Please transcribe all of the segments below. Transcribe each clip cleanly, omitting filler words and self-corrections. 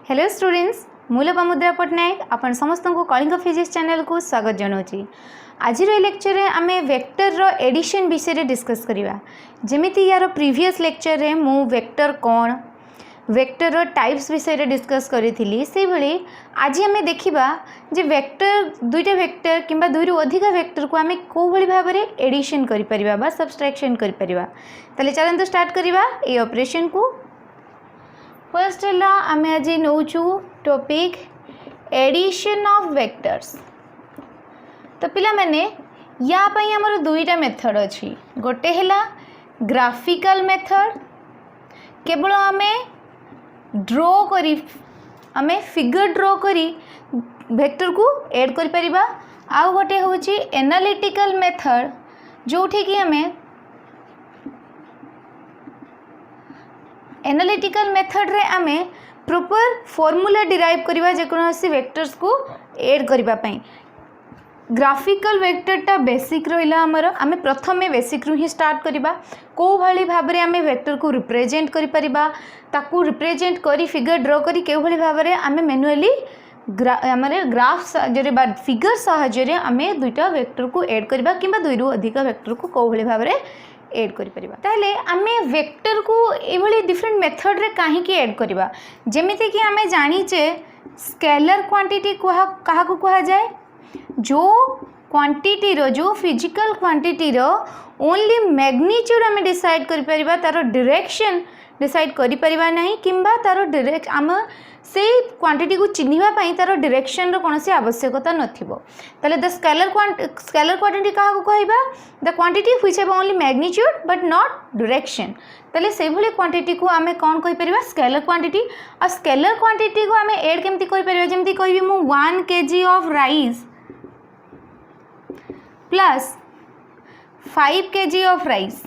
Hello students मु लोपामुद्रा पट्टनायक आपण समस्त को कलिंग फिजिक्स चैनल को स्वागत जनाऊँगी। आज लेक्चर रे आमे वेक्टर रो एडिशन विषय रे डिस्कस करिवा। जेमिति यार प्रीवियस लेक्चर रे मु वेक्टर कौन वेक्टर रो टाइप्स विषय रे डिस्कस करी थिली से भली आज आमे देखिबा जे वेक्टर दुईटा वेक्टर किंबा दुईरु अधिक वेक्टर को आमे को भली भाव रे एडिशन करि परिबा बा सब्सट्रैक्शन करि परिबा। तले चलंतु स्टार्ट करिवा ए ऑपरेशन को। फर्स्ट है आम आज नौचु टॉपिक एडिशन ऑफ वेक्टर्स। तो पिला माने या पई हमर दुईटा मेथड अछि। गोटे हैला ग्राफिकल मेथड केवल आमे ड्रॉ करी आमे फिगर ड्रॉ करी वेक्टर को ऐड करि परिबा। आउ गोटे होछि एनालिटिकल मेथड जोठी कि आमे एनालिटिकल मेथड रे आमे प्रॉपर फॉर्मूला डिराइव करिबा जेकोसी वेक्टर्स को ऐड करिबा पई। ग्राफिकल वेक्टरटा बेसिक रहिला हमर आमे प्रथमे बेसिक रु ही स्टार्ट करिबा। को भली भाव रे आमे वेक्टर को रिप्रेजेंट करि परिबा ताकू रिप्रेजेंट करी फिगर ड्रॉ करी के भली भाव रे आमे मैन्युअली हमरे ग्राफ साहाय्य बा फिगर साहाय्य आमे दुईटा वेक्टर को ऐड करिबा किंबा दुईरु अधिक वेक्टर को भली भाव रे ऐड करि परिबा। ताले आमे वेक्टर को एभली डिफरेंट मेथड रे काहे की ऐड करिबा। जेमिति कि आमे जानिचे स्केलर क्वांटिटी कहा को कहा जाए जो क्वांटिटी रो जो फिजिकल क्वांटिटी रो ओनली मैग्नीट्यूड आमे डिसाइड करि परिबा तारो डायरेक्शन डिसाइड करि परिबा नहीं किंबा तारो डायरेक्ट आम से क्वांटिटी को चिन्हिबा पई तारो डायरेक्शन रो कोनोसी आवश्यकता नथिबो। ताले द स्केलर क्वांटिटी कहा को कहबा the quantity which have only magnitude but not direction. ताले से भली क्वांटिटी को आमे कोन कहि परिबा स्केलर क्वांटिटी। आ स्केलर क्वांटिटी को आमे ऐड केमति करि परिबा जेमति कहबी मु 1 kg of rice plus 5 kg of rice.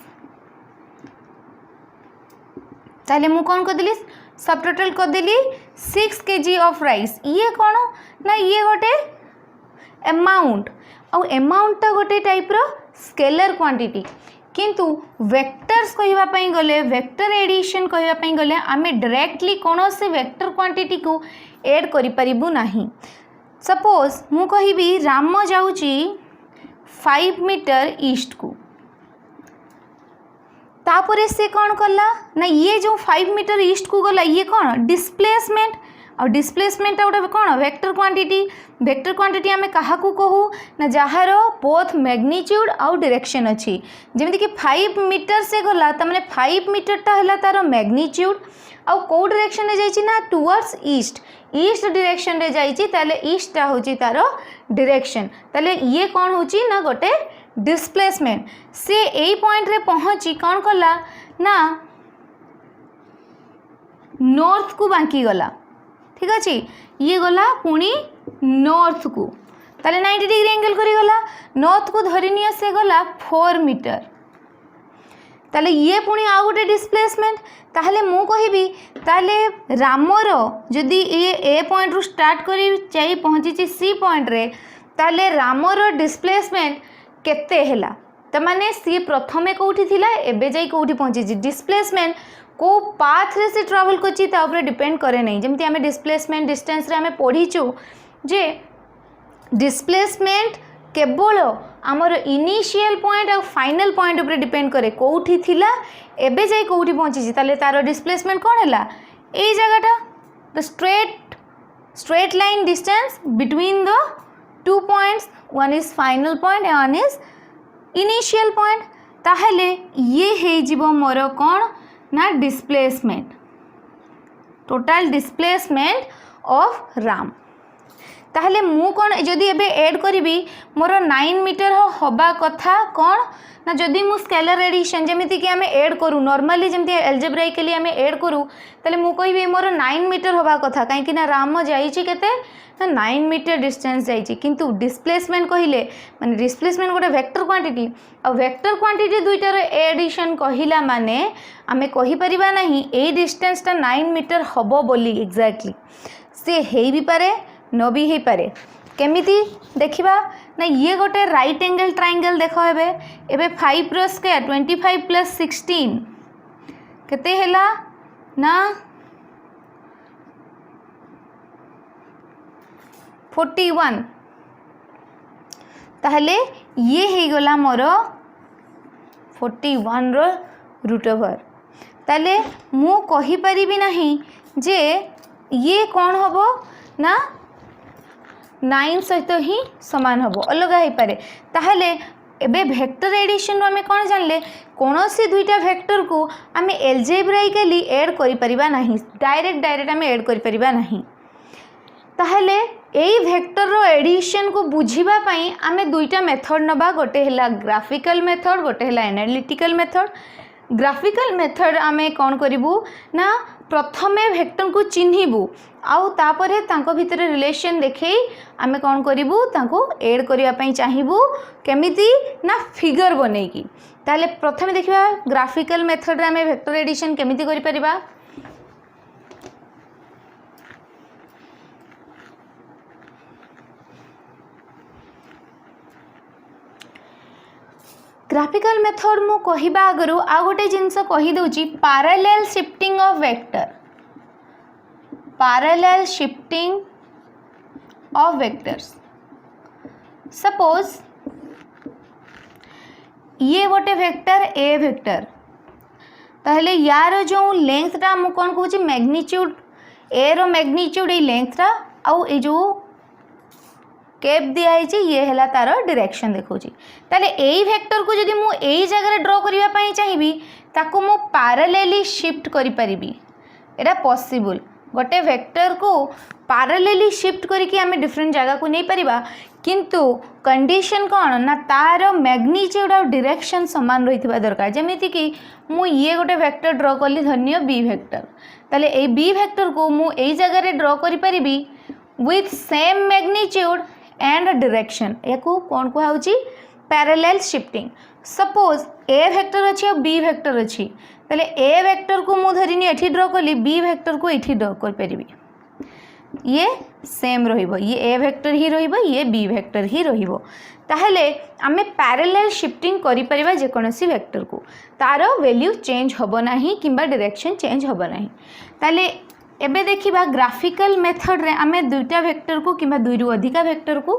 ताले मु कोन कर देली सब टोटल कर देली 6 kg ऑफ राइस। ये कौन ना ये गोटे अमाउंट और अमाउंट टा गोटे टाइप रो स्केलर क्वांटिटी। किंतु वेक्टर्स कहबा पई गले वेक्टर एडिशन कहबा पई गले आमे डायरेक्टली कौन से वेक्टर क्वांटिटी को ऐड करि परिबु नाही। सपोज मु कहिबी राम जाउची 5 मीटर ईस्ट को तापरे से कौन कला ना ये जो 5 मीटर ईस्ट को गला ये कौन डिस्प्लेसमेंट और डिस्प्लेसमेंट गोटे कौन वेक्टर क्वांटिटी आमे कहा को कहू ना जहार बोथ मैग्नीट्यूड और डायरेक्शन अच्छी। जेमति कि 5 मीटर से गला त माने 5 मीटर टा हला तार मैग्नीट्यूड और को डायरेक्शन रे जाइछि ना टुवर्ड्स ईस्ट डायरेक्शन रे जाइछि ताले ईस्ट टा होछि तार डायरेक्शन। ताले ये कौन होछि ना गोटे डिस्प्लेसमेंट से यही पॉइंट रे पहुंची कौन कला ना नॉर्थ को बांकी गला। ठीक अच्छे ये गला पुणी नॉर्थ को ताले 90 डिग्री एंगल करी गला नॉर्थ को धरिनिया से गला 4 मीटर। ताले ये पुणी आउ गोटे डिस्प्लेसमेंट ताहले मु कहिबी ताले रामर जदि ये ए पॉइंट रु स्टार्ट करी जाई पहुंची सी पॉइंट रे ताले रामर डिस्प्लेसमेंट केते हैला त माने सी प्रथमे कोठी थिला एबे जाई कोठी पहुंची डिस्प्लेसमेंट को पाथ रे से ट्रैवल करची ता ऊपर डिपेंड करे नहीं। जेमति हमें डिस्प्लेसमेंट डिस्टेंस रे हमें पढ़ीचु जे डिस्प्लेसमेंट केवल आमर इनिशियल पॉइंट और फाइनल पॉइंट ऊपर डिपेंड करे कोठी थिला एबे जाई कोठी पहुंची ताले तारो डिस्प्लेसमेंट कोन हैला ए जगहटा the straight line distance between the two points one is final point and one is initial point. ताहले ये हे जीवो मोर कौन ना displacement total displacement of Ram. ताहले मु कौन जदि एबे ऐड करी मोर 9 मीटर हवा कथा कौन ना जदि मु स्केलर एडिशन जेमिति कि आमे ऐड करू नॉर्मली जेमिति एल्जेब्राइकली आमे ऐड करू ताले मु कहबी मोर 9 मीटर हवा कथा काहे कि ना राम जाईची केते ना 9 मीटर डिस्टेंस जाईची। किंतु डिस्प्लेसमेंट कहिले माने डिस्प्लेसमेंट गोटे वेक्टर क्वांटिटी और वेक्टर क्वांटिटी दुईटार एडिशन कहिला माने आमे कहि परिबा नाही ए डिस्टेंस ता 9 मीटर हबो बोली एक्जेक्टली से हेई भी पारे न भी हेई पारे। केमिति देखिबा ना ये गोटे राइट एंगल ट्रायंगल देखो एबे 5 रो स्क्वायर 25 प्लस 16 केते हैला ना 41 ताहले ये हे गला मोर 41 रो रूट ओवर ताले मु कहि परिबी नहीं जे ये कौन हबो ना 9 सहित ही समान हबो अलग है पारे ताहले एबे वेक्टर एडिशन आमे कौन जानले कोनोसी दुईटा वेक्टर को आमे एल्जेब्राइकली ऐड करि परिबा नहीं डायरेक्ट आमे ऐड करि परिबा नहीं ताहले एई वेक्टर रो एडिशन को बुझिबा पई आमे दुईटा मेथड नबा गोटे हला ग्राफिकल मेथड गोटे हला एनालिटिकल मेथड ग्राफिकल मेथड आमे कौन करिबू ना प्रथमे वेक्टर को चिन्हिबू आउ तापरे तांको भितर रिलेशन देखै आमे कौन करिबू तांको ऐड करिया पई चाहिबू केमिति ना फिगर बनेकी ताले प्रथमे देखिबा ग्राफिकल मेथड रे आमे वेक्टर एडिशन केमिति करि परिबा ग्राफिकल मेथड मु कहिबा आगरु आ गोटे जिंस कहि दउची parallel shifting of vector parallel shifting of vectors suppose ये गोटे वेक्टर ए वेक्टर ताहले यार जो लेंथ टा मु कोन कहूची मैग्नीट्यूड ए रो मैग्नीट्यूड ए लेंथ टा आउ ए जो कैप दिखाई ये है तार डायरेक्शन देखौची ताले एई वेक्टर को जदि मु एई जगह ड्रॉ करिया पई चाहिबी ताको मु पैरेलली शिफ्ट करि परिबी एटा पॉसिबल गोटे वेक्टर को पैरेलली शिफ्ट करके आमे डिफरेंट जगह को नहीं परिबा किंतु कंडीशन कौन ना तार मैग्नीट्यूड और डायरेक्शन समान रहितबा दरकार जेमिति कि मु ये गोटे वेक्टर ड्रॉ कली धन्य बी वेक्टर ताले ए बी वेक्टर को मु एई जगह रे ड्रॉ करि परिबी with same magnitude and direction याकू कौन कहउची parallel shifting suppose A vector अच्छी और बी वेक्टर अच्छी ताले ए वेक्टर को मु धरिनी एठी ड्रॉ कली बी वेक्टर को एठी ड्रॉ कर परिबी ये सेम रहिबो ये ए वेक्टर ही रहिबो ये बी वेक्टर ही रहिबो ताहले आमे पैरेलल शिफ्टिंग करि परिबा जे कोनोसी वेक्टर को तार वैल्यू चेंज होबो नाही किबा डायरेक्शन चेंज होबो नाही ताहले एबे देखिबा ग्राफिकल मेथड रे आमे दुईटा वेक्टर को किबा दुई रु अधिका वेक्टर को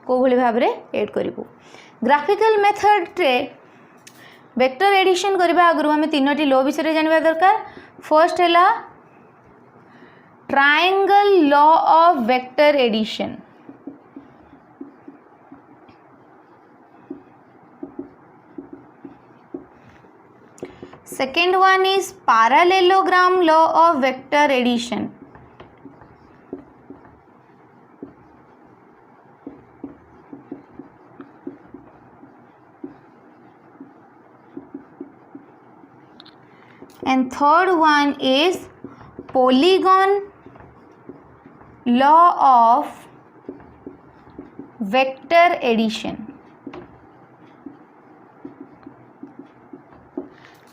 भली भाव रे ऐड करिबो ग्राफिकल मेथड रे वेक्टर एडिशन करबा आगरु आमे तीनोटी लॉ विषय जानबा दरकार फर्स्ट हैला triangle law of vector addition second one is parallelogram law of vector addition and third one is polygon law of vector addition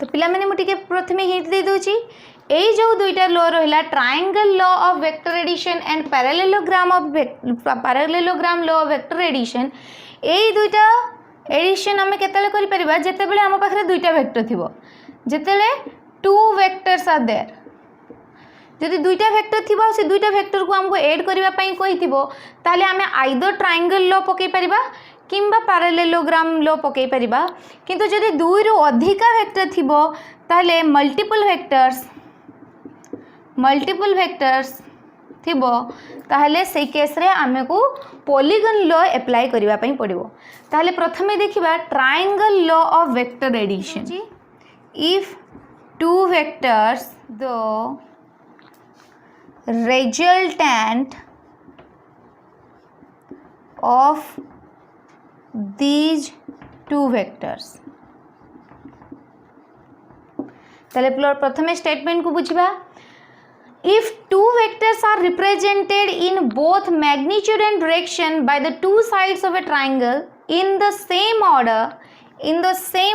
तो पिला माने मुटिके प्रथमे हिंट दे दोची एई जो दुईटा लॉ रहिला triangle law of vector addition and parallelogram law of vector addition एई दुईटा addition हमें केतले करि परिबा जेतेबेले हम पाखरे दुईटा वेक्टर थिबो जेतेले टू वेक्टर्स आर देयर जदि दुईटा वेक्टर थिबा से दुईटा वेक्टर को हमको ऐड करिवा पई कहिथिबो ताले हमें आइदर ट्रायंगल लॉ पके परिबा किंबा पैरेललोग्राम लॉ पके परिबा किंतु जदि दुई रु अधिका वेक्टर थिबो ताले मल्टीपल वेक्टर्स थिबो ताहले से केस रे आमे को पॉलीगन लॉ अप्लाई करिवा पई पड़िबो ताहले प्रथमे देखिबा triangle law of vector addition if two vectors the resultant of these two vectors ताले प्रथमे स्टेटमेंट को बुझिबा if two vectors are represented in both magnitude and direction by the two sides of a triangle in the same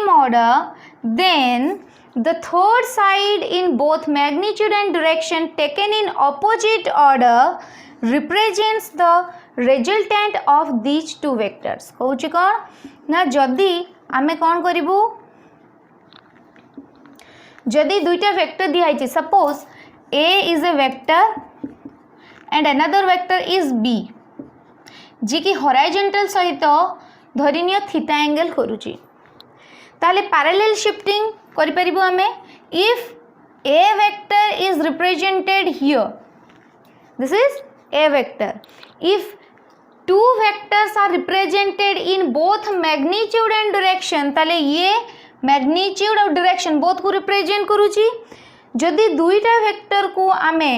order then the third side in both magnitude and direction taken in opposite order represents the resultant of these two vectors कहूची कौन ना जदि आमे कौन करिबू जदि दुईटा vector दिखाई suppose A is a vector and another vector is B जी कि horizontal सहित धरिनिय थीटा एंगल करूची ताले पैरेलल शिफ्टिंग करि परिबो हमें if a vector is represented here, this is a vector. If two vectors are represented in both magnitude and direction ताले ये magnitude और direction both को represent करूची जदि दुईटा वेक्टर को आमे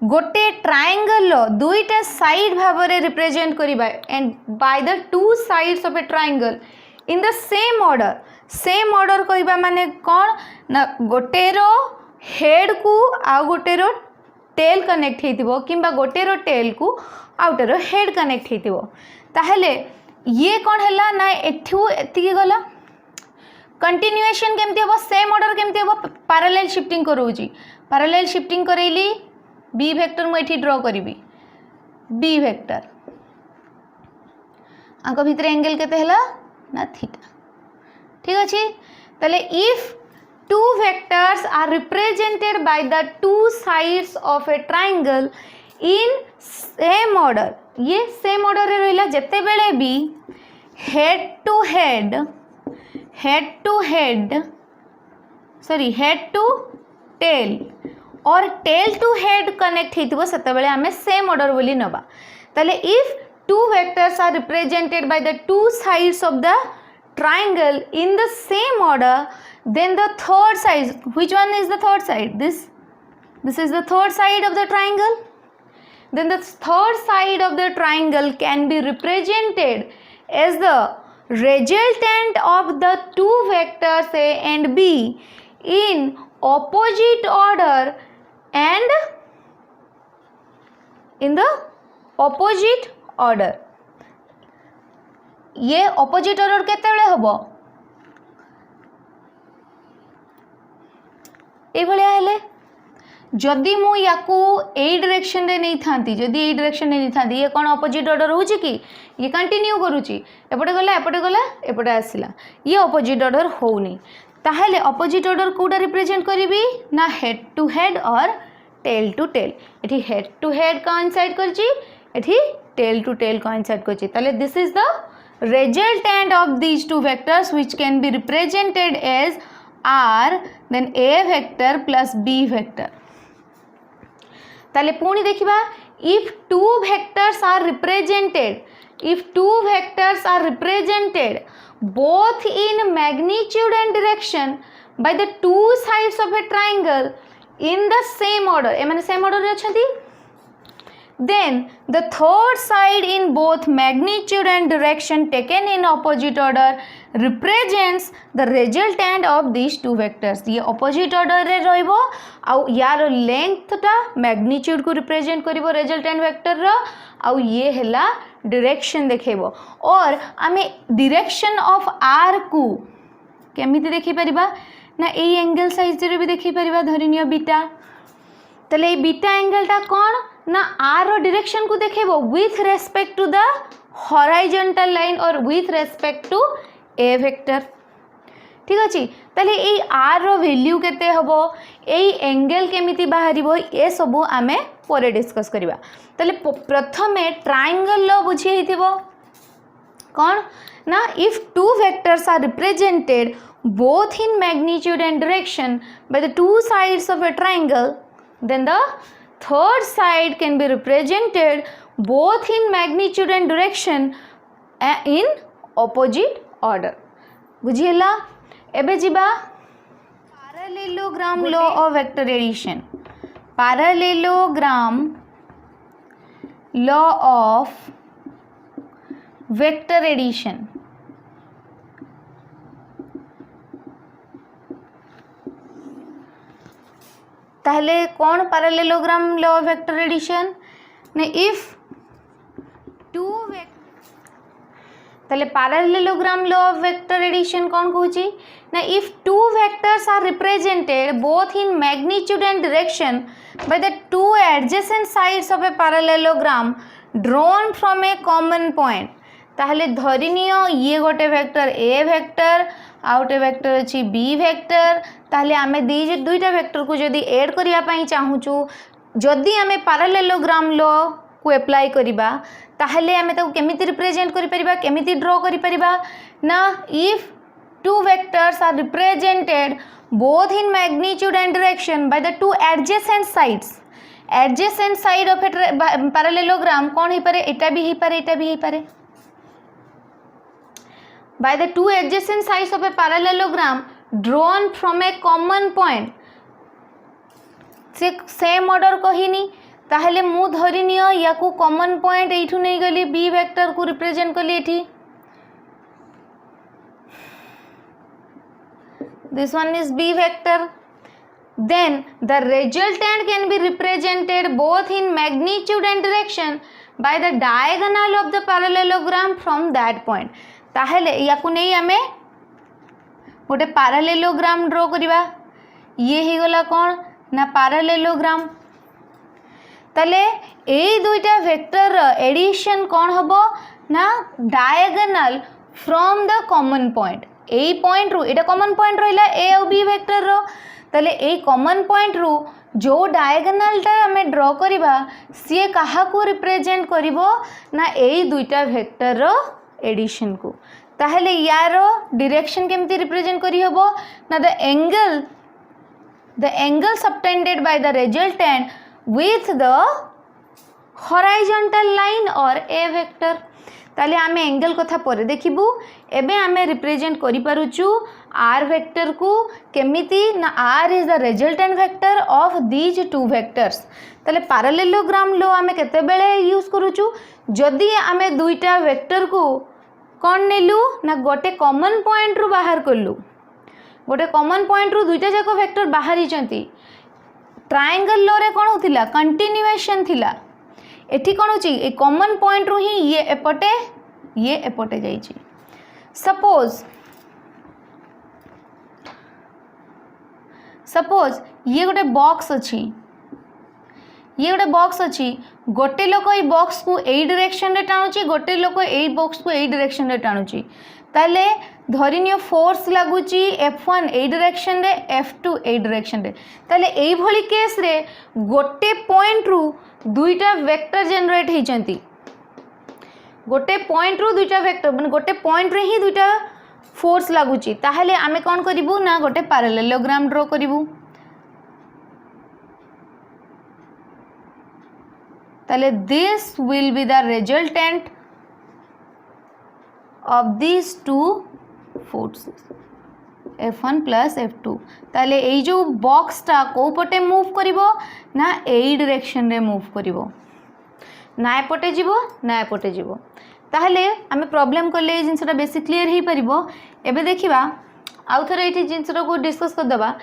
गोटे ट्रायंगल लो दुईटा साइड भावरे रिप्रेजेंट करिबा and by the two sides of a triangle in the same order कहिबा माने कोन ना गोटे रो हेड को आउ गोटे रो टेल कनेक्ट हेतिबो किंबा गोटे रो टेल को आउटे रो हेड कनेक्ट हेतिबो ताहले ये कोन हला ना एठू एतिकी गला कंटिन्यूएशन केमती हबो सेम ऑर्डर केमती हबो पैरेलल शिफ्टिंग करूची पैरेलल शिफ्टिंग करैली बी वेक्टर मु एठी ड्रॉ करिवि बी वेक्टर आको भितर एंगल केते हला ना थीटा ठीक अछि तले if two vectors are represented by the two sides of a triangle in same order ये same order रे रहिला जते बेले भी head to tail और tail to head connect हेतिबो सते बेले हमें same order बोली नबा ताले if two vectors are represented by the two sides of the triangle in the same order then the third side, which one is the third side? This is the third side of the triangle. Then the third side of the triangle can be represented as the resultant of the two vectors A and B in opposite order and in the opposite order. ये opposite order केतेबेले हबो ए भलिया हेले जदि मु याकू ए direction रे नहीं थांती जदि ए direction रे नहीं थांती ये कोन ऑपोजिट ऑर्डर होची कि ये कंटिन्यू करूची एपटे गला एपटे आसिला ये ऑपोजिट ऑर्डर होउनी ताहेले ऑपोजिट ऑर्डर कोडा रिप्रेजेंट करिवि ना हेड टू हेड और टेल टू टेल एठी हेड टू हेड कोइंसाइड करची एठी टेल टू टेल कोइंसाइड करची ताले this is the resultant of these two vectors which can be represented as R then A vector plus B vector ताले पुणी देखिबा if two vectors are represented both in magnitude and direction by the two sides of a triangle in the same order ए माने same order रे अछंती then the third side in both magnitude and direction taken in opposite order represents the resultant of these two vectors ये opposite order रे रहइबो आउ यार length ता magnitude को represent करिवो resultant vector रो आउ ये हला direction देखेबो और आमे direction of r को केमिति देखि परिबा ना ए एंगल साइज रे भी देखि परिबा धरिनियो बीटा तले बीटा एंगल ता कोन ना आर रो डायरेक्शन को देखेबो with respect to the horizontal line और with respect to A vector ठीक अछि तले ए आर रो वैल्यू केते हबो ए एंगल केमिति बाहरिबो ए सब आमे परे डिस्कस करिबा तले प्रथमे ट्रायंगल लो बुझी हेतिबो कोन ना if two vectors are represented both in magnitude and direction by the two sides of a triangle then the third side can be represented both in magnitude and direction in opposite order बुझिएला एबे जिबा parallelogram law of vector addition parallelogram law of vector addition ताहले कौन parallelogram law of vector addition ने if two ताहले parallelogram law of vector addition कौन कहूची ना if two vectors are represented both in magnitude and direction by the two adjacent sides of a parallelogram drawn from a common point ताहले धरिनियो ये गोटे vector A vector आउटे vector अछि B vector ताहले आमे दुईटा वेक्टर को जदि ऐड करिया पई चाहूचु जदि आमे पैरेललोग्राम लॉ को अप्लाई करिबा ताहले आमे ताको केमिति रिप्रेजेंट करि परिबा केमिति ड्रॉ करि परिबा ना if two vectors are represented both in magnitude and direction by the two adjacent sides of a parallelogram कौन ही पारे एटा भी ही पारे by the two adjacent sides of a parallelogram drawn from a common point से same order कहिनी ताहले मु धरिनियो याकू common point एठू नै गली बी वेक्टर को रिप्रेजेंट कली एठी this one is b vector then the resultant can be represented both in magnitude and direction by the diagonal of the parallelogram from that point ताहले याकू नै हमें गोटे parallelogram ड्रॉ करिबा ये ही गला कोन ना parallelogram ताले ए दुईटा वेक्टर एडिशन कोन हबो ना diagonal from the common point A point रु एटा कॉमन पॉइंट रहिला ए और बी वेक्टर रो ताले ए कॉमन पॉइंट रु जो डायगोनल टा हमें ड्रॉ करिबा सी काहा को रिप्रेजेंट करिवो ना ए दुईटा वेक्टर रो एडिशन को ताहले यारो डायरेक्शन केमती रिप्रेजेंट करि हबो ना the angle subtended by the resultant with the horizontal line or a vector ताले आमे एंगल कथा पर देखिबू एबे आमे रिप्रेजेंट करि पारुचू r वेक्टर को केमिति ना r is the resultant vector of these two vectors ताले पैरेललोग्राम लो आमे केते बेले यूज करूचू जदी आमे दुईटा वेक्टर को कोन नेलू ना गोटे कॉमन पॉइंट रु बाहर करलू गोटे कॉमन पॉइंट रु दुईटा जाको वेक्टर बाहरी चंती ट्रायंगल लो रे कोन होतिला कंटिन्यूएशन थिला एठी कोन होची ए कॉमन पॉइंट रु ही ये एपटे जाई छी सपोज ये गोटे बॉक्स अछि गोटे लोक ए बॉक्स को ए डायरेक्शन रे टाणुची गोटे लोक ए बॉक्स को ए डायरेक्शन रे टाणुची ताले धरिनियो फोर्स लागुची F1 ए डायरेक्शन रे F2 ए डायरेक्शन रे ताले एई भली केस रे गोटे पॉइंट रु दुईटा वेक्टर जनरेट हेचंती गोटे पॉइंट रु दुईटा वेक्टर माने गोटे पॉइंट रे ही दुईटा फोर्स लागुची ताहले आमे कोन करिवु ना गोटे पैरेललोग्राम ड्रॉ करिवु ताले this will be the resultant of these two forces F1 plus F2 ताले ए जो बॉक्स टा को पटे मूव करिवो ना ए डायरेक्शन रे मूव करिवो ना एपटे जीवो ताहले आमे प्रॉब्लम करले ए जिंसटा बेसी क्लियर ही परिबो एबे देखिबा आउ थरे एठी जिंसटा को डिस्कस कर दबा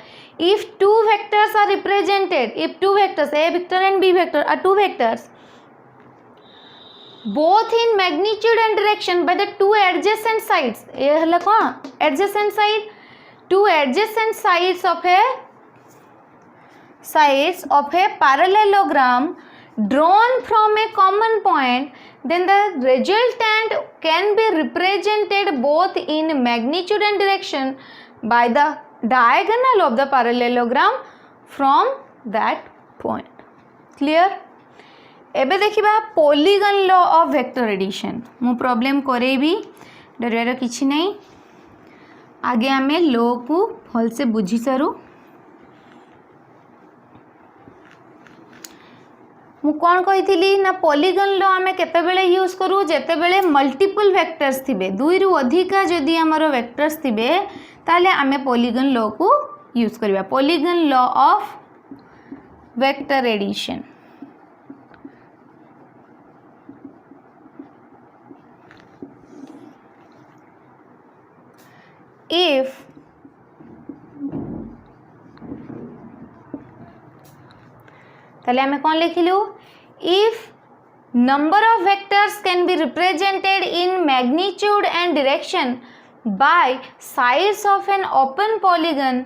if two vectors are represented if two vectors a vector and b vector are two vectors both in magnitude and direction by the two adjacent sides ये हला कौन adjacent side two adjacent sides of a parallelogram drawn from a common point then the resultant can be represented both in magnitude and direction by the diagonal of the parallelogram from that point clear एबे देखिबा polygon law of vector addition मु problem करे भी डरियार किछि नै आगे आमे law को भल से बुझी सारू मु कोन कहिथिली ना पॉलीगन लॉ आमे केते बेले यूज करू जेते बेले मल्टीपल वेक्टर्स थिबे दुई रु अधिका जदी हमर वेक्टर्स थिबे ताले आमे पॉलीगन लॉ को यूज करबा polygon law of vector addition if ताले हमें कौन लिखिलु if number of vectors can be represented in magnitude and direction by sides of an open polygon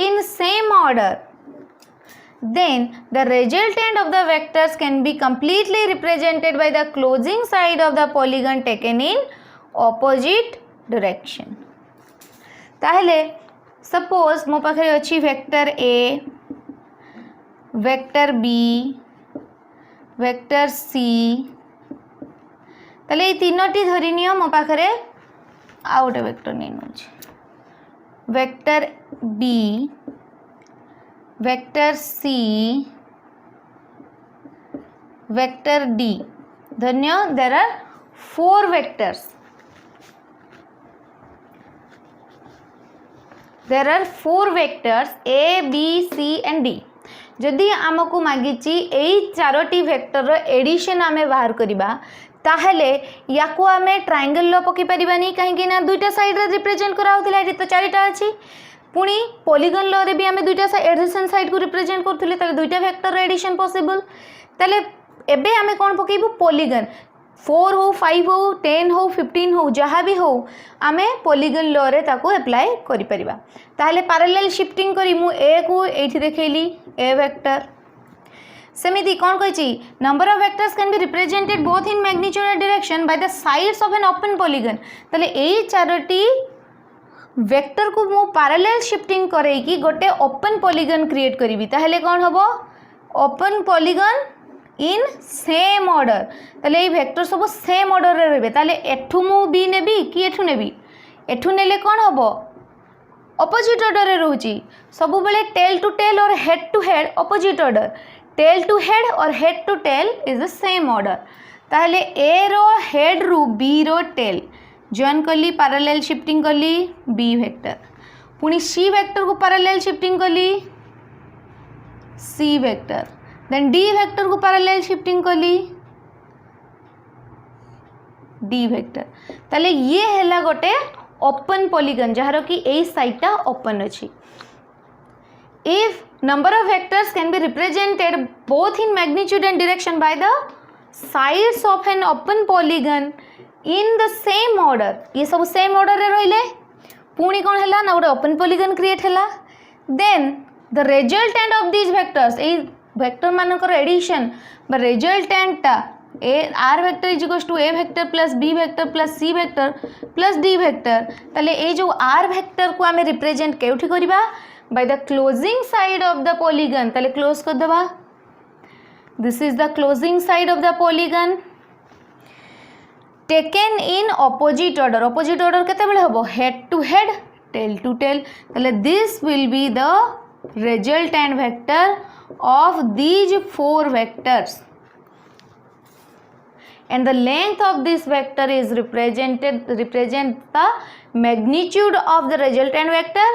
in same order then the resultant of the vectors can be completely represented by the closing side of the polygon taken in opposite direction ताहले suppose मो पाखे अच्छी vector A vector B vector C ताले ये तीनोटी धरी neo मो पाखरे आ गोटे वेक्टर नहीं नउछि vector B vector C vector D धन्य there are 4 vectors. There are 4 vectors A, B, C and D. जदि आमको मागिची एई चारोटी वेक्टर एडिशन आमे बाहर करिबा ताहले याको आमे ट्रायंगल लो पकि परिबानी काहेकि ना दुईटा साइड रे रिप्रेजेंट करा होतिला एटी तो चारिटा अछि पुनी पॉलीगन लो रे भी आमे दुईटा एडजेसेंट साइड को रिप्रेजेंट करथिले ताले दुईटा वेक्टर एडिशन पॉसिबल ताले एबे आमे कोन पकेबो पॉलीगन 4 हो 5 हो 10 हो 15 हो जहाँ भी हो आमे पॉलीगन लॉ रे ताको अप्लाई करि परिबा ताहले पैरेलल शिफ्टिंग करी मु ए को एठी देखैली ए वेक्टर सेमिति कोन कहछि number of vectors can be represented both in magnitude and direction by the sides of an open polygon ताहले एई चारोटी वेक्टर को मु पैरेलल शिफ्टिंग करै कि गोटे ओपन पॉलीगन क्रिएट करिवि ताहले कोन हबो ओपन पॉलीगन इन सेम ऑर्डर ताले ये वेक्टर सब सेम ऑर्डर रे रहबे ताले एठू मु बी नेबी कि एठू नेबी एठू नेले कोन हबो ऑपोजिट ऑर्डर रे रहउची सब बेले टेल टू टेल और head to head opposite order tail to head और head to tail is the same order ताले ए रो हेड रु बी रो टेल जॉइन करली पैरेलल शिफ्टिंग करली बी वेक्टर पुनी सी वेक्टर को पैरेलल शिफ्टिंग करली C vector then D vector को पैरेलल शिफ्टिंग कली डी वेक्टर ताले ये हैला गोटे ओपन पॉलीगन जहार कि ए साइडटा ओपन अछि if number of vectors can be represented both in magnitude and direction by the sides of an open polygon in the same order ये सब सेम ऑर्डर रे रहिले पुणी कोन हैला ना गोटे ओपन पॉलीगन क्रिएट हैला then the resultant of these vectors A vector मानकर एडिशन बा रिजल्टेंट टा ए R vector is equals to A vector plus B vector plus C vector plus D vector ताले ए जो आर वेक्टर को आमे रिप्रेजेंट केउठी करबा by the closing side of the polygon ताले क्लोज कर देबा this is the closing side of the polygon taken in opposite order केते बेले हबो head to head tail to tail ताले this will be the resultant vector of these 4 vectors and the length of this vector is represent the magnitude of the resultant vector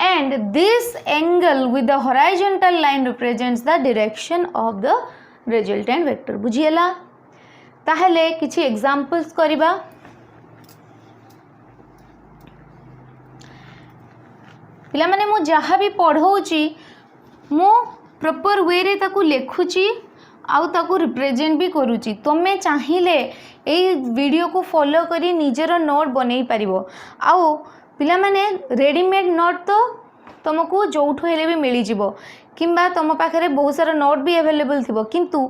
and this angle with the horizontal line represents the direction of the resultant vector बुझिएला ताहले किछि examples करिबा पिला माने मु जहाँ भी पढ़ाऊँची मु proper way रे ताकू लिखुची आउ ताकू रिप्रेजेंट भी करूची तुमे चाहिए ये वीडियो को फॉलो करी निजर नोट बनै पारिबो आउ पिला माने रेडीमेड नोट तो तुमको जोठू हेले भी मिल जिवो किंबा तुम पाखरे बहुत सारा नोट भी अवेलेबल थिबो किंतु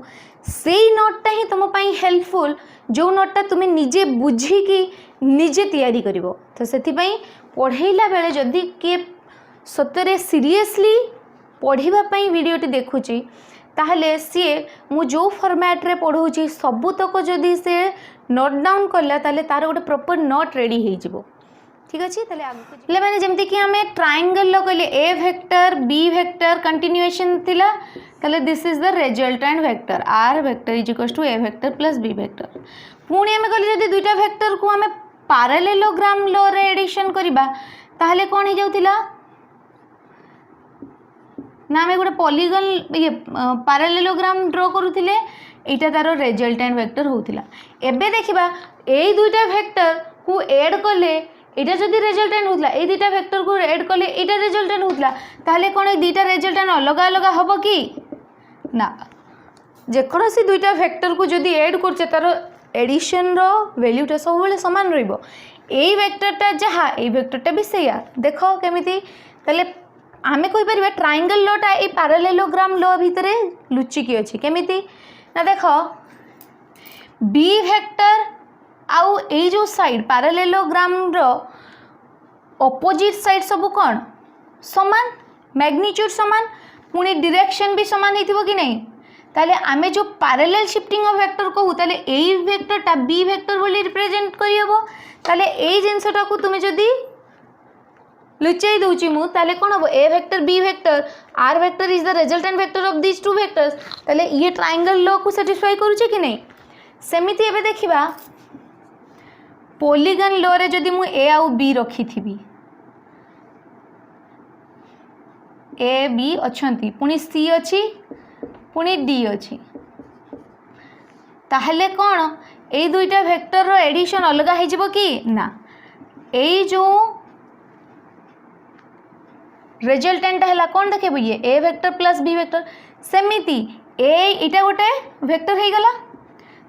सेई नोटटा ही तुम पई हेल्पफुल जो नोटटा तुमे निजे बुझी कि निजे तैयारी करिवो तो सेति पई पढ़ेला बेले जदी के सतरे सीरियसली पढ़ाई वीडियोटी देखुची ताहले सी मु जो फॉर्मेट रे पढ़ाऊँगी सबुतक जदि से नोट डाउन कला ताले तार गोटे प्रॉपर नोट रेडी हो जिवो ठीक अच्छे ताले आगे मैंने जमती कि आम ट्रायंगल लो कहले A vector B vector continuation थिला ताले this is the resultant vector R vector is equals to A vector plus B vector पुणी आम कहले जदि दुईटा वेक्टर को आम पैरेललोग्राम लो रे एडिशन करबा ताहले कोन हो जाउतिला ना आम गोटे पॉलीगन ये पैरेललोग्राम ड्रॉ करूथिले एटा तार रिजल्टेंट वेक्टर होउतिला एबे देखिबा एई दुईटा वेक्टर को ऐड करले एटा जदि रिजल्टेंट होउतिला एई दुईटा वेक्टर को ऐड करले एटा रिजल्टेंट होउतिला ताहले कोन ए दुईटा रिजल्टेंट अलग अलग हबो कि ना जेकोसी दुईटा वेक्टर को जदि ऐड करछे तार एडिशन रो वैल्यूटा सब बेले समान रहइबो एई वेक्टरटा जहा एई वेक्टरटा भी सेया देखो केमिति ताले आमे कोई परिबा ट्रायंगल लॉटा ए पैरेललोग्राम लॉ भितरे लुचिकी अछि केमिति ना देखो बी वेक्टर आउ ए जो साइड पैरेललोग्राम रो ऑपोजिट साइड सब कोन समान मैग्नीट्यूड समान पुणी डायरेक्शन भी समान हेतिबो कि नहीं ताले आमे जो पैरेलल शिफ्टिंग ऑफ वेक्टर कहू ताले ए वेक्टरटा बी वेक्टर बोली रिप्रेजेंट करी हबो ताले ए जिंसटा को तुमे जदी लुचाई दूची मु ताले कोन हबो A vector B vector R vector is the resultant vector of this two vectors ताले ये ट्रायंगल लॉ को सैटिस्फाई करूचे कि नहीं सेमिति एबे देखिबा पॉलीगन लॉ रे जदी मु ए आउ बी रखी थिबी ए बी अछंती पुनी सी अछि पुनी डी अछि ताहले कोन ए दुईटा वेक्टर रो एडिशन अलगा हे जिवो कि ना ए जो रिजल्टेंट हला कोन देखेबो ये ए वेक्टर प्लस बी वेक्टर सेमिति ए इटा गोटे वेक्टर हे गला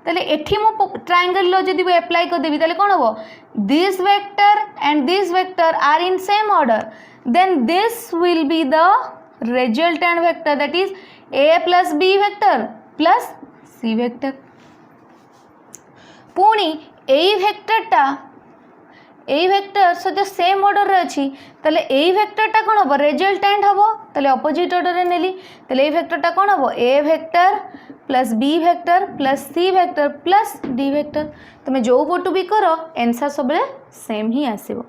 ताले एठी मो ट्रायंगल लॉ जदी अप्लाई कर देबी ताले कोन हबो this vector and this vector are in same order then this will be the resultant vector that is a plus b vector plus c vector पुणी ए वेक्टर सहित सेम ऑर्डर रे अछि तले ए वेक्टरटा कोन हबो रिजल्टेंट हबो तले ऑपोजिट ऑर्डर रे नेली तले ए वेक्टरटा कोन हबो A vector plus B vector plus C vector plus D vector तमे जो पटु भी करो आंसर सबले सेम ही आसीबो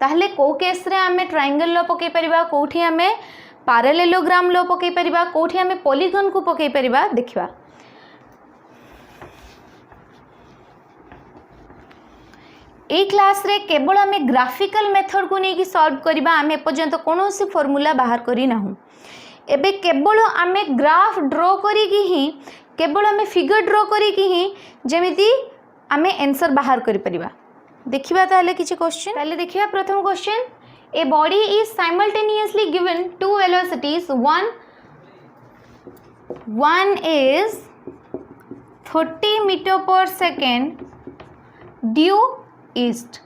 ताहले को केस रे आमे ट्रायंगल लॉ पके परिबा कोठी आमे पैरेललोग्राम लॉ पके परिबा कोठी आमे पॉलीगन को पके परिबा देखिबा ए क्लास रे केवल आमे ग्राफिकल मेथड को नेकी सॉल्व करिबा आमे पर्यंत कोनोसी फार्मूला बाहर करी नाहु एबे केवल आमे ग्राफ ड्रॉ करी की ही केवल आमे फिगर ड्रॉ करी की ही जेमिति आमे आंसर बाहर करि परिबा देखिबा ताले किछि क्वेश्चन ताले देखिबा प्रथम question a body is simultaneously given two velocities one is 30 meter per second due east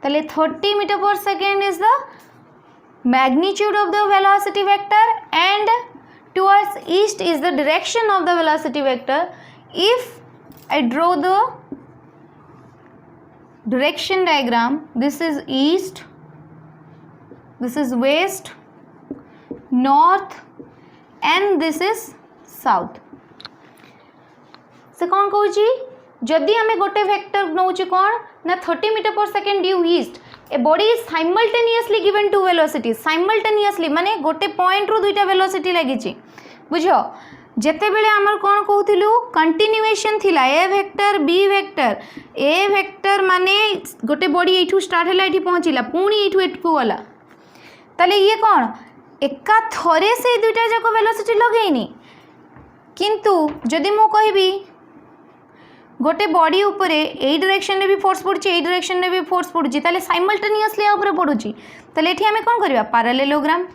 ताले 30 meter per second is the magnitude of the velocity vector and towards east is the direction of the velocity vector if I draw the direction diagram this is east this is west north and this is south से कौन कहूँ जदि आमे गोटे vector नौची कौन ना 30 metre per second due east a body is simultaneously given two velocity simultaneously माने गोटे पॉइंट रू दुईटा वेलोसिटी लगी बुझ जेते बेले आमर कौन कहूलु कंटिन्यूएशन थिला A vector B vector A vector माने गोटे बॉडी एठू स्टार्ट हैला एठी पहुंचिला पुणी एठू एठू गला ताले ये कौन एका थरे से दुईटा जाक वेलोसिटी लगेनी किंतु जदि मु कहबी गोटे बॉडी उपरे ए डायरेक्शन रे भी फोर्स पड़ुची ए डायरेक्शन रे भी फोर्स पड़ुची ताले साइमल्टेनियसली आ ऊपर पड़ुची ताले एठी हमें कौन करबा पैरेललोग्राम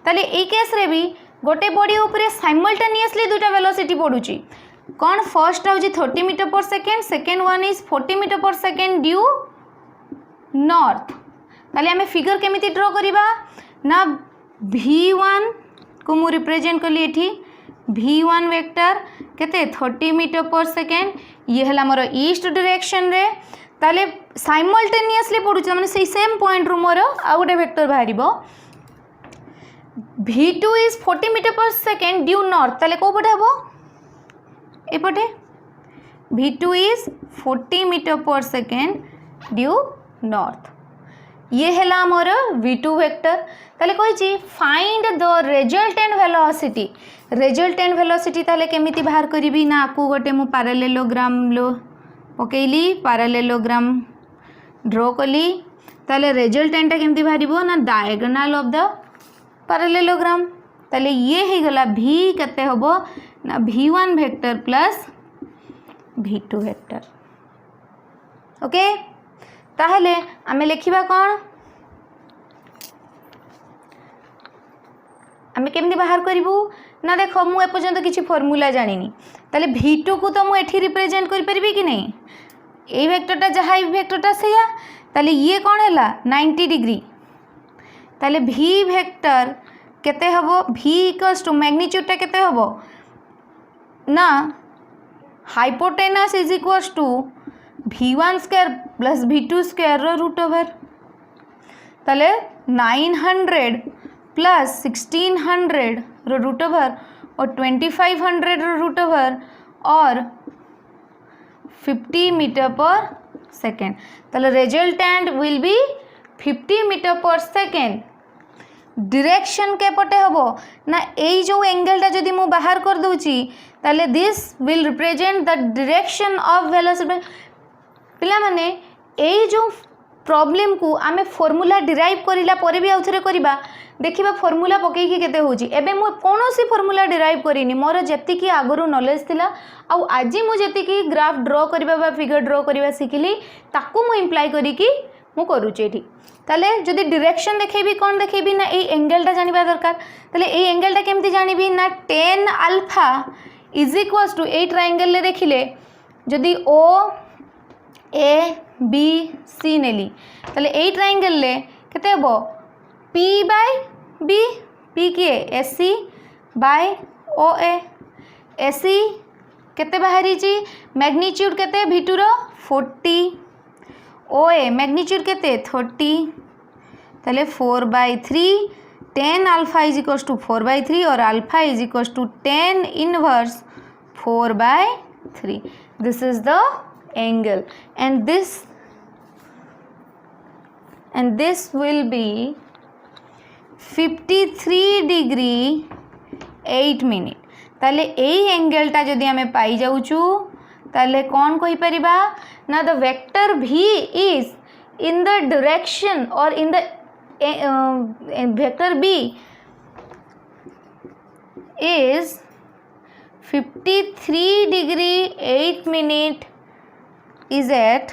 ताले ए केस रे भी गोटे बॉडी उपरे साइमल्टेनियसली दुईटा वेलोसिटी पड़ुची कौन फर्स्ट हूँ 30 metre per second second one is 40 metre per second due north ताले हमें फिगर केमिति ड्रॉ करिबा ना V1 को मु रिप्रेजेंट कली एठी V1 वेक्टर केते 30 मीटर पर सेकेंड ये हला मोर ईस्ट डायरेक्शन रे ताले साइमल्टेनियसली पड़ुची माने सेही सेम पॉइंट रू मोर आ गोटे vector बाहरिबो V2 is 40 metre per second due north ताले को पटे हबो ए पटे V2 is 40 metre per second due north ये हैला मोर V2 वेक्टर ताले कहिची फाइंड द रिजल्टेंट वेलोसिटी ताले केमिति बाहर करिवि ना आपको गोटे मु पैरेललोग्राम लो पकेली पैरेललोग्राम ड्रॉ कली ताले रिजल्टेंट केमिति बाहरिबो ना डायगोनल ऑफ द पैरेललोग्राम ताले ये हे गला V केते हबो ना V1 vector plus V2 vector okay ताहले आमे लिखिबा कोन आमे केमती बाहर करिवु ना देखो मु एपर्यंत किछि फार्मूला जानिनी ताले V2 को तो मु एठी रिप्रेजेंट करि परबी कि नहीं ए वेक्टरटा जहा ए वेक्टरटा सेया ताले ये कोन हैला 90 डिग्री ताले V वेक्टर केते हबो V इक्वल्स टू मैग्नीट्यूड ता केते हबो ना hypotenuse is equals to V1 square plus V2 square रो रूट ओवर ताले 900 प्लस 1600 रो रूट ओवर और 2500 रूट ओवर और 50 मीटर पर सेकेंड ताले resultant will be 50 metre per second direction के पटे हबो ना एई जो एंगलटा जदि मु बाहर कर दूची ताले this will represent the direction of velocity पिला माने एई जो प्रॉब्लम को आमे फॉर्मूला डिराइव करिला परे भी आउथरे करिबा देखिबा फॉर्मूला पकई कि केते होची एबे मु कोनोसी फॉर्मूला डिराइव करिनी मोर जेति की आगरु नॉलेज थिला आ आजि मु जेति की ग्राफ ड्रॉ करिबा बा फिगर ड्रॉ करिबा सिखिली ताकू मु इम्प्लाई करी कि मु करूची एठी ताले जदि डायरेक्शन देखेबी कोन देखेबी ना एई एंगलटा जानिबा दरकार ताले एई एंगलटा केमति जानिबी ना tan alpha is equals to एई ट्रायंगल ले देखिले जदि ओ ए बी सी नेली ताले एई ट्रायंगल ले केते हबो p बाय b p किए एसी बाय ओ एसी केते बाहरी जी मैग्नीट्यूड केते v2 रो 40 ओ ए मैग्नीट्यूड केते 30 ताले 4/3 tan alpha is equals to 4/3 और alpha is equals to tan inverse 4/3 this is the angle and this will be 53 degree 8 minute ताले एई एंगलटा जदि आमे पाई जाउचू ताले कौन कहि परिबा ना the vector v is in the direction or in the vector b is 53 degree 8 minute is at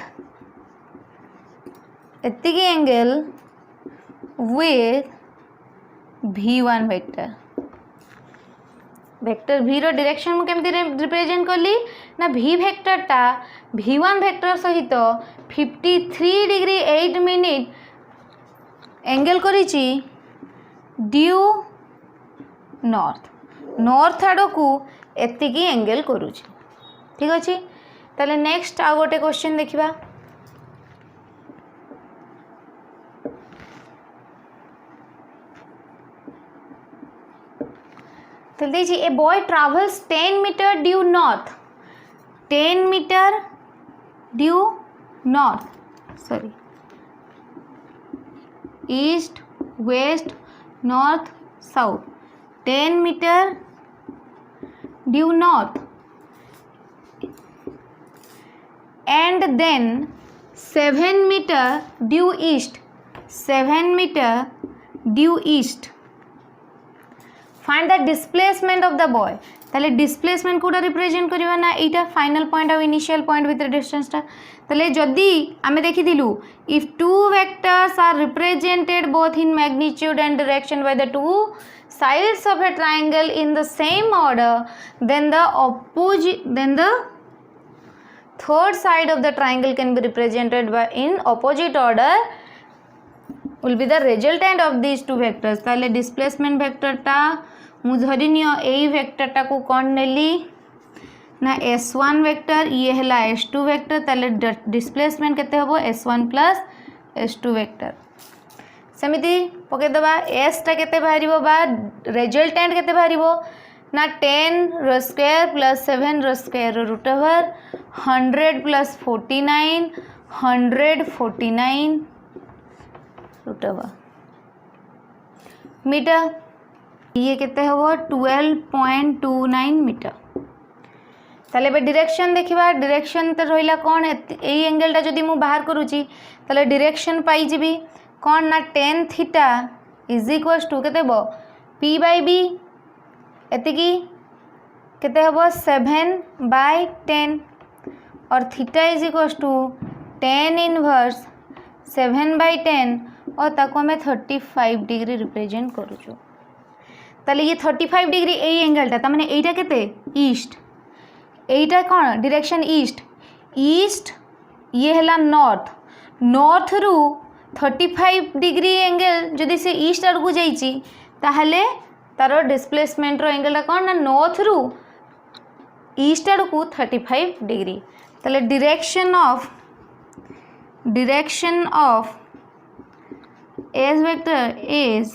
एतिकी angle with v1 vector v रो direction मु केमति रिप्रेजेंट करली ना v वेक्टर टा v1 वेक्टर सहित 53 डिग्री 8 मिनिट एंगल करिची due north आड़ को एतिकी एंगल करूची ठीक अछि ताले नेक्स्ट आ गोटे क्वेश्चन देखिबा तो देखिए a boy travels 10 metre due north 10 metre due north sorry east west north south 10 metre due north and then 7 meter due east 7 meter due east find the displacement of the boy ताले displacement कोटा represent करिवा ना एटा final point और initial point with distance टा ताले जदी आमे देखि दिलु if two vectors are represented both in magnitude and direction by the two sides of a triangle in the same order then the third side of the triangle can be represented by in opposite order will be the resultant of these two vectors ताले displacement vector टा मु धरि neo एई vector टा को कोन नेली ना s1 vector ये हला s2 vector ताले डिस्प्लेसमेंट केते हबो s1 प्लस s2 वेक्टर सेमिति पके दबा s टा केते बाहरिबो बा रिजल्टेंट केते बाहरिबो ना 10 रो स्क्वायर प्लस 7 रो square root over 100 plus 49 149 root over meter ये केते हबो 12.29 मीटर ताले बे डायरेक्शन देखिबा डायरेक्शन त रहिला कोन एई एंगल टा जदी मु बाहर करूची ताले डायरेक्शन पाई जिबी कोन ना tan theta is equals to केते हबो p बाय b एतिकी केते हबो 7/10 और theta is equals to tan inverse 7/10 और ताको हमें 35 डिग्री रिप्रेजेंट करूछु ताले ये 35 डिग्री ए एंगलटा ता माने एटा केते ईस्ट एटा कोन डायरेक्शन ईस्ट ये हला नॉर्थ रु 35 डिग्री एंगल जदि से ईस्ट आड़ को जाइची ताहले तारो डिस्प्लेसमेंट रो एंगलटा कोन ना नॉर्थ रु ईस्ट आड़ को 35 डिग्री ताले direction of S vector is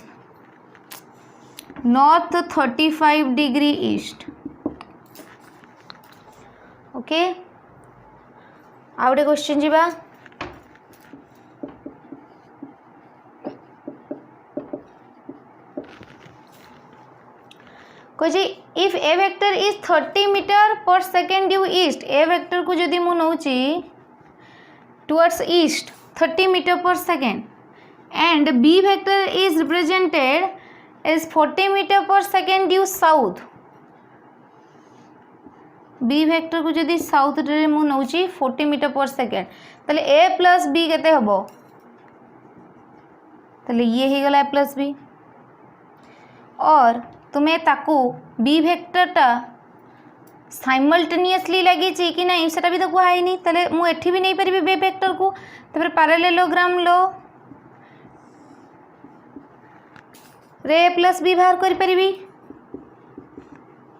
north 35 degree east. Okay आउ गोटे क्वेश्चन जीवा कहे if a vector is 30 metre per second due east a vector को जदि मु नौची towards east 30 metre per second and B vector is represented as 40 metre per second due south B vector को जदि साउथ रे मु नौची 40 मीटर पर सेकेंड ताले ए plus B केते हबो ताले ये ही गला ए प्लस बी और तुम्हें ताकू बी वेक्टरटा साइमल्टेनियसली लगी कि नहीं सेटा भी तो कहुई नहीं ताले मु एठी भी नहीं पारिबी बी वेक्टर को तापर पैरेललोग्राम लो रे ए प्लस बी बाहर करि परिबी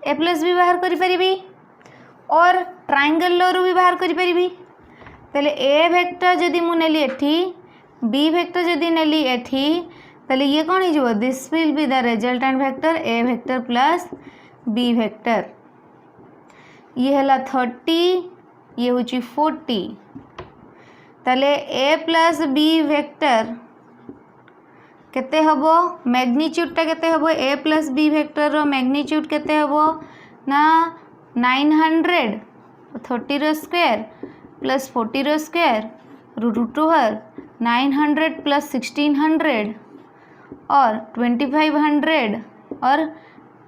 ए प्लस बी बाहर करि परिबी और ट्रायंगल लो रू भी बाहर करि परिबी ताले ए वेक्टर जदि मु नेली एठी बी वेक्टर जदि नेली एठी ताले ये कौन हो this will be the resultant vector A vector plus B vector ये है 30 ये हूँ 40 ताले ए प्लस बी वेक्टर केते हबो मैग्नीट्यूडटा केते हबो ए प्लस बी वेक्टर रो मैग्नीट्यूड केते हबो ना 900 30 रो स्क्वायर प्लस 40 रो स्क्वायर रूट ओवर 900 प्लस 1600 और 2500 और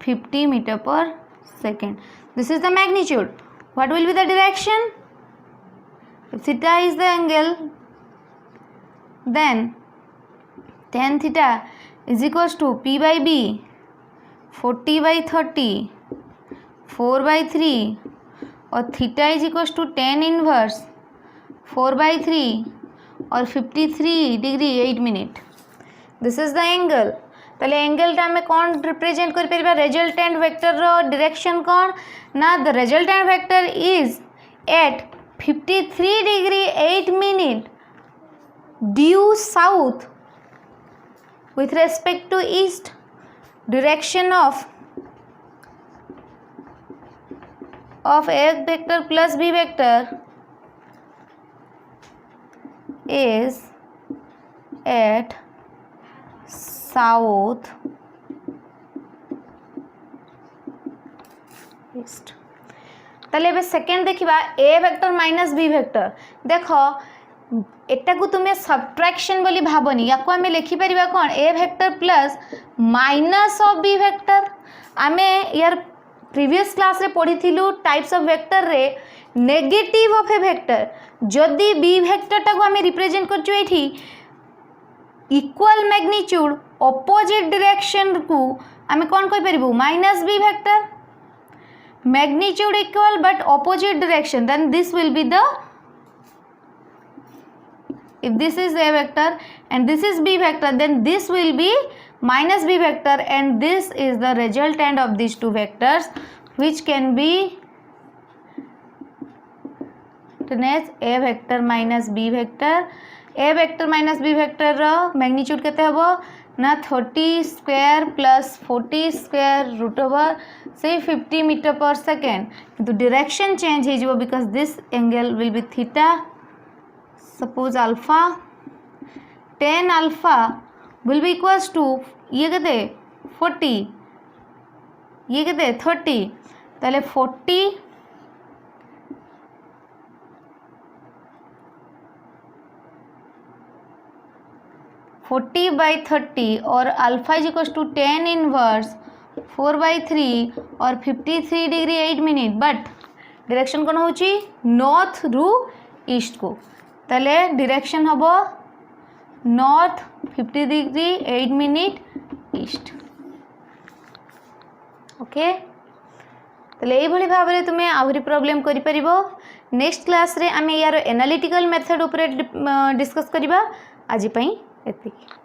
50 metre per second this is the magnitude what will be the direction if theta is the angle then tan theta is equals to p by b 40 by 30 4 by 3 और theta is equals to tan inverse 4 by 3 और 53 degree 8 minute this is the angle ताले angle टा में कौन represent कर परिबा resultant vector रो direction कौन ना the resultant vector is at 53 degree 8 minute due south with respect to east direction of a vector plus b vector is at south east ताले बे सेकेंड देखिबा ए वेक्टर माइनस बी वेक्टर देखो एटा को तुम्हें subtraction बोली भावनी या को हमें लिखि परिबा कोन a vector plus minus of B vector आमे यार प्रीवियस क्लास रे पढ़िथिलु टाइप्स ऑफ वेक्टर रे नेगेटिव ऑफ ए वेक्टर जदी बी वेक्टर टा को हमें रिप्रेजेंट करछु एठी इक्वल मैग्नीट्यूड ऑपोजिट डायरेक्शन को हमें कोन कहि परिबु minus B vector magnitude equal but opposite direction then this will be the if this is a vector and this is b vector then this will be minus b vector and this is the resultant of these two vectors which can be written as a vector minus b vector a vector minus b vector ro magnitude केते हबो ना 30 square plus 40 square root over से 50 metre per second किंतु direction change हो because this angle will be theta suppose alpha tan alpha will be equals to ये केते 40 ये केते 30 ताले 40 by 30 और alpha is equal to tan inverse 4 by 3 और 53 डिग्री 8 मिनट बट डायरेक्शन कौन होची नॉर्थ रू ईस्ट को ताले डायरेक्शन हबो north 50 degree 8 minute east okay ताले एई भली भाव रे तुमे आहुरी प्रॉब्लम करि परिबो नेक्स्ट क्लास रे आमे यार एनालिटिकल मेथड ऊपर डिस्कस करिबा आज पई एतिकी।